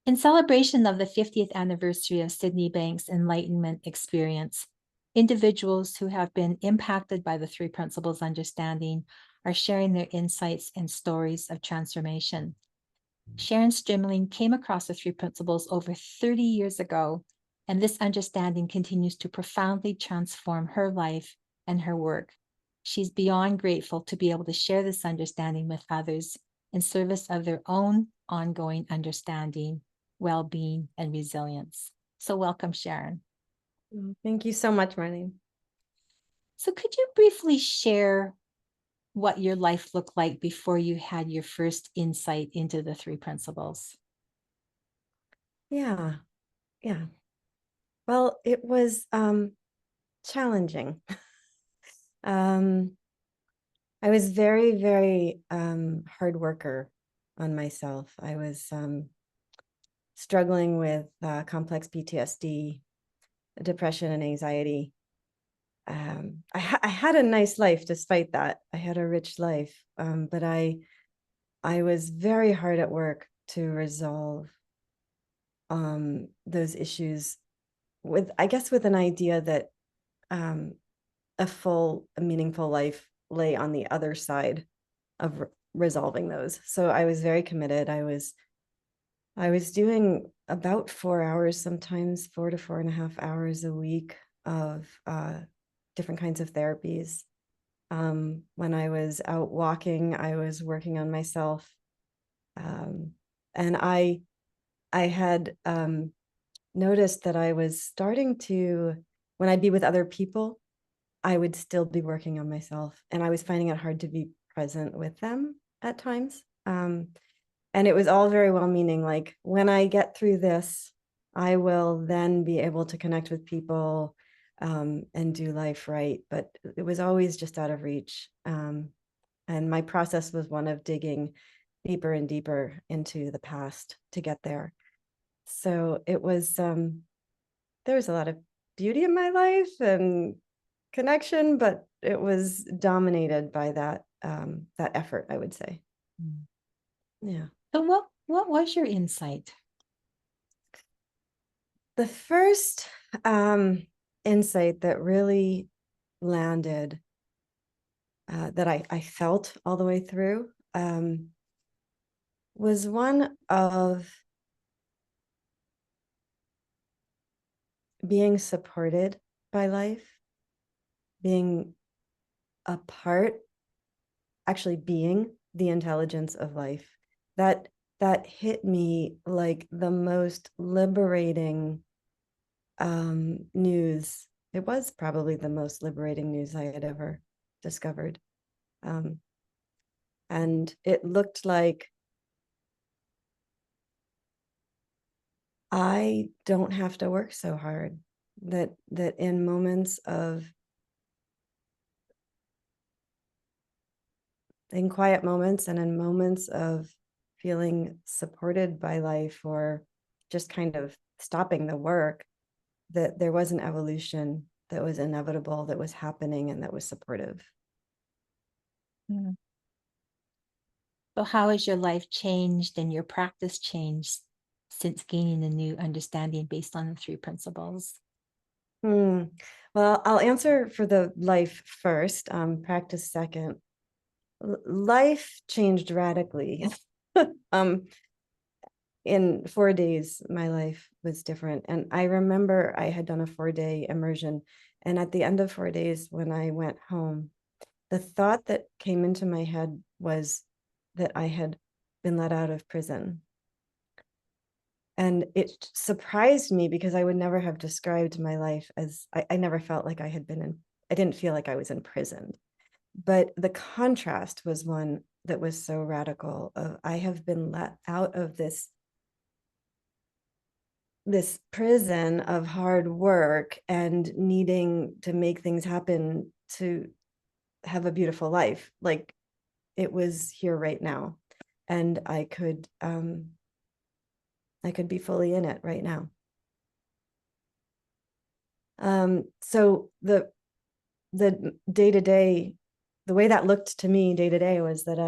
In celebration of the 50th anniversary of Sydney Bank's Enlightenment experience, individuals who have been impacted by the three principles understanding are sharing their insights and stories of transformation. Sharon Strimling came across the three principles over 30 years ago, and this understanding continues to profoundly transform her life and her work. She's beyond grateful to be able to share this understanding with others in service of their own ongoing understanding, well-being, and resilience. So welcome, Sharon. Thank you so much, Marlene. So could you briefly share what your life looked like before you had your first insight into the three principles? Yeah. Well, it was challenging. I was very, very hard worker on myself. I was struggling with complex PTSD, depression, and anxiety. I had a nice life despite that. I had a rich life, but I was very hard at work to resolve those issues with, I guess, with an idea that a meaningful life lay on the other side of resolving those. So I was very committed. I was doing about 4 hours, sometimes 4 to 4.5 hours a week of different kinds of therapies. When I was out walking, I was working on myself. And I had noticed that I was starting to, when I'd be with other people, I would still be working on myself. And I was finding it hard to be present with them at times. And it was all very well-meaning. Like, when I get through this, I will then be able to connect with people and do life right. But it was always just out of reach. And my process was one of digging deeper and deeper into the past to get there. So it was, there was a lot of beauty in my life and connection, but it was dominated by that effort, I would say. Yeah. So what was your insight? The first insight that really landed, that I felt all the way through, was one of being supported by life, being a part, actually being the intelligence of life. That hit me like the most liberating news. It was probably the most liberating news I had ever discovered. And it looked like I don't have to work so hard, that in moments of, in quiet moments and in moments of feeling supported by life, or just kind of stopping the work, that there was an evolution that was inevitable, that was happening, and that was supportive. Mm. So how has your life changed and your practice changed since gaining a new understanding based on the three principles? Well, I'll answer for the life first, practice second. Life changed radically. In 4 days, my life was different. And I remember I had done a 4-day immersion. And at the end of 4 days, when I went home, the thought that came into my head was that I had been let out of prison. And it surprised me, because I would never have described my life as, I never felt like I had been in, I didn't feel like I was imprisoned. But the contrast was one that was so radical of, I have been let out of this prison of hard work and needing to make things happen to have a beautiful life. Like, it was here right now, and I could be fully in it right now. So the day-to-day, the way that looked to me day to day was that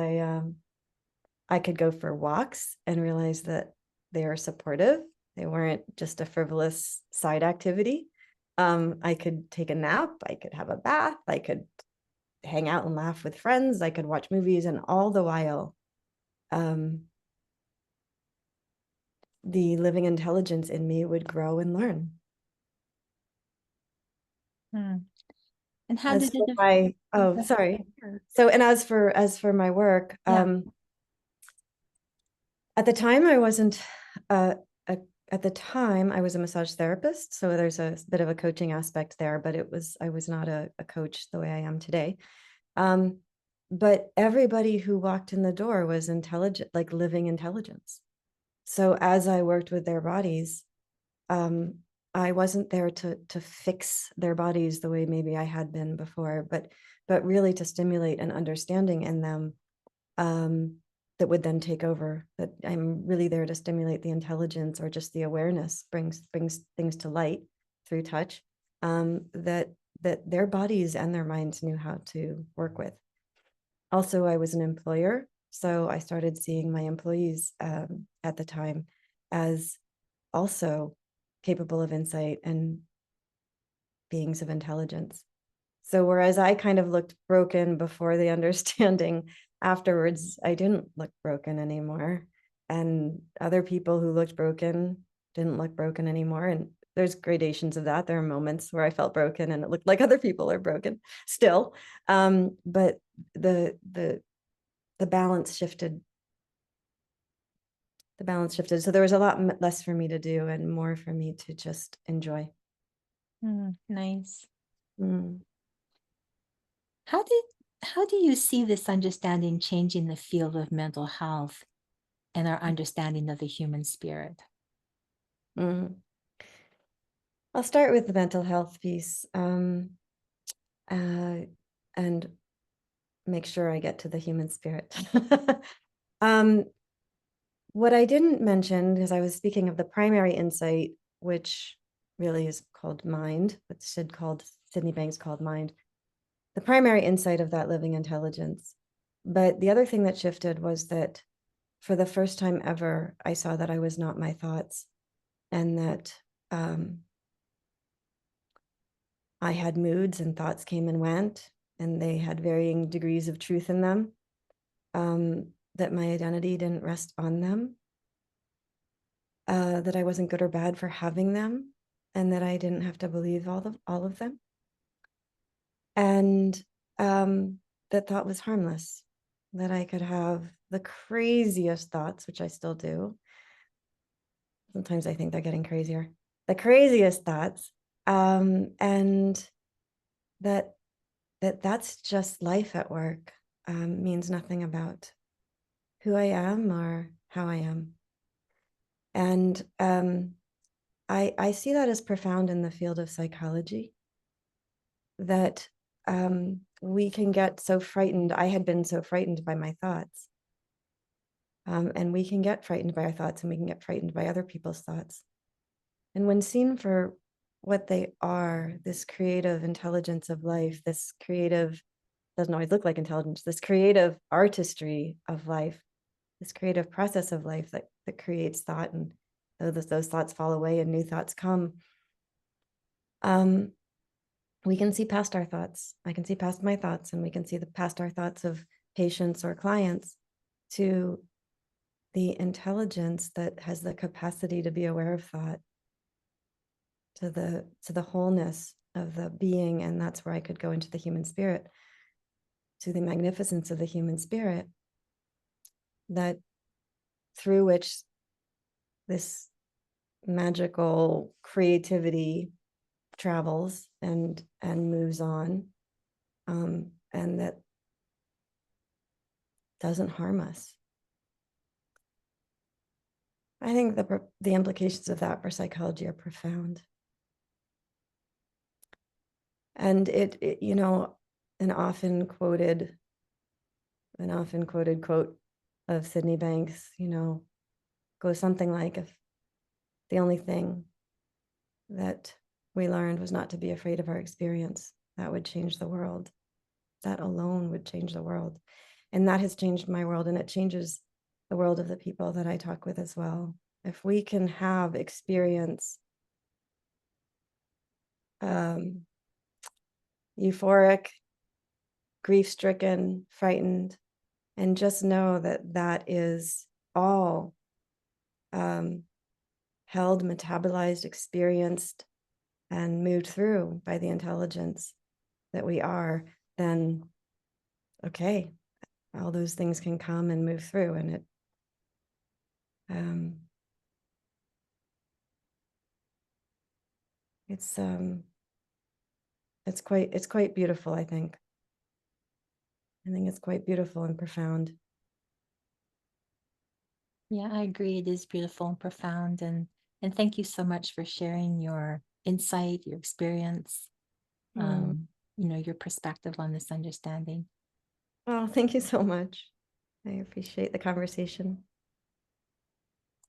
I could go for walks and realize that they are supportive. They weren't just a frivolous side activity. I could take a nap, I could have a bath, I could hang out and laugh with friends, I could watch movies, and all the while, the living intelligence in me would grow and learn. Hmm. And how As did for my, oh, sorry. So, and as for my work, Yeah. at the time I wasn't, at the time I was a massage therapist. So there's a bit of a coaching aspect there, but I was not a coach the way I am today. But everybody who walked in the door was intelligent, like living intelligence. So as I worked with their bodies, I wasn't there to fix their bodies the way maybe I had been before, but really to stimulate an understanding in them, that would then take over. That I'm really there to stimulate the intelligence, or just the awareness, brings things to light through touch, that their bodies and their minds knew how to work with. Also, I was an employer, so I started seeing my employees, at the time, as also capable of insight and beings of intelligence. So whereas I kind of looked broken before the understanding, afterwards I didn't look broken anymore. And other people who looked broken didn't look broken anymore. And there's gradations of that. There are moments where I felt broken and it looked like other people are broken still. But the balance shifted. The balance shifted. So there was a lot less for me to do and more for me to just enjoy. Nice. Mm. How do you see this understanding changing the field of mental health and our understanding of the human spirit? Mm. I'll start with the mental health piece, and make sure I get to the human spirit. um, what I didn't mention, because I was speaking of the primary insight, which really is called mind, but Sydney Banks called mind, the primary insight of that living intelligence. But the other thing that shifted was that for the first time ever, I saw that I was not my thoughts, and that I had moods and thoughts came and went, and they had varying degrees of truth in them, that my identity didn't rest on them, that I wasn't good or bad for having them, and that I didn't have to believe all of them. And that thought was harmless, that I could have the craziest thoughts, which I still do. Sometimes I think they're getting crazier. The craziest thoughts, and that's just life at work, means nothing about who I am or how I am. And I see that as profound in the field of psychology, that we can get so frightened. I had been so frightened by my thoughts. And we can get frightened by our thoughts, and we can get frightened by other people's thoughts. And when seen for what they are, this creative intelligence of life, this creative, doesn't always look like intelligence, this creative artistry of life, this creative process of life that creates thought, and those thoughts fall away and new thoughts come, we can see past our thoughts. I can see past my thoughts, and we can see past our thoughts of patients or clients, to the intelligence that has the capacity to be aware of thought, to the wholeness of the being. And that's where I could go into the human spirit, to the magnificence of the human spirit, that through which this magical creativity travels and moves on, and that doesn't harm us. I think the implications of that for psychology are profound. And it you know, an often quoted quote of Sydney Banks, goes something like, if the only thing that we learned was not to be afraid of our experience, that would change the world. That alone would change the world. And that has changed my world, and it changes the world of the people that I talk with as well. if we can experience euphoric, grief-stricken, frightened, and just know that that is all held, metabolized, experienced, and moved through by the intelligence that we are, then okay, all those things can come and move through, and it's quite beautiful, I think. I think it's quite beautiful and profound. Yeah, I agree. It is beautiful and profound. And thank you so much for sharing your insight, your experience, Mm. your perspective on this understanding. Well, thank you so much. I appreciate the conversation.